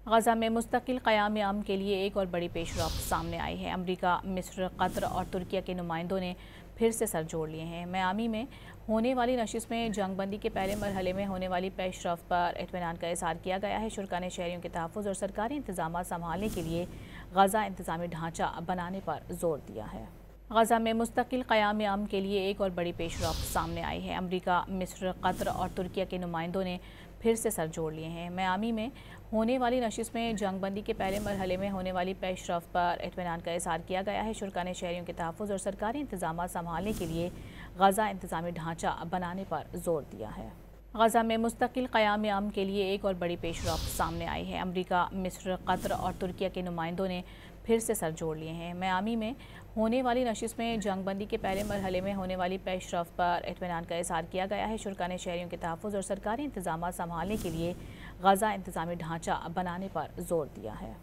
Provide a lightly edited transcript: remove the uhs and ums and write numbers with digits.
غزہ میں مستقل قیام امن کے لیے ایک اور بڑی پیش رفت سامنے آئی ہے۔ امریکہ، مصر، قطر اور ترکیہ کے نمائندوں نے پھر سے سر جوڑ لیے ہیں۔ میامی میں ہونے والی نشست میں جنگ بندی کے پہلے مرحلے میں ہونے والی پیش رفت پر اطمینان کا اظہار کیا گیا ہے۔ شرکاء نے شہریوں کے تحفظ اور سرکاری انتظامات سنبھالنے کے لیے غزہ انتظامی ڈھانچہ بنانے پر زور دیا ہے۔ غزہ میں مستقل قیام امن کے لیے ایک اور بڑی پیش رفت سامنے آئی ہے۔ امریکہ، مصر، قطر اور ترکیہ کے نمائندوں نے پھر سے سر جوڑ لیے ہیں۔ میامی میں ہونے والی نشست میں جنگ بندی کے پہلے مرحلے میں ہونے والی پیش رفت پر اطمینان کا اظہار کیا گیا ہے۔ شرکاء نے شہریوں کے تحفظ اور سرکاری انتظامات سنبھالنے کے لیے غزہ انتظامی ڈھانچہ بنانے پر زور دیا ہے۔ غزہ میں مستقل قیام امن کے لیے ایک اور بڑی پیش رفت سامنے آئی ہے۔ امریکہ، مصر، قطر اور ترکیہ کے نمائندوں نے پھر سے سر جوڑ لیے ہیں۔ میامی میں ہونے والی نشست میں جنگ بندی کے پہلے مرحلے میں ہونے والی پیش رفت پر اطمینان کا اظہار کیا گیا ہے۔ شرکاء نے شہریوں کے تحفظ اور سرکاری انتظامات سنبھالنے کے لیے غزہ انتظامی ڈھانچہ بنانے پر زور دیا ہے۔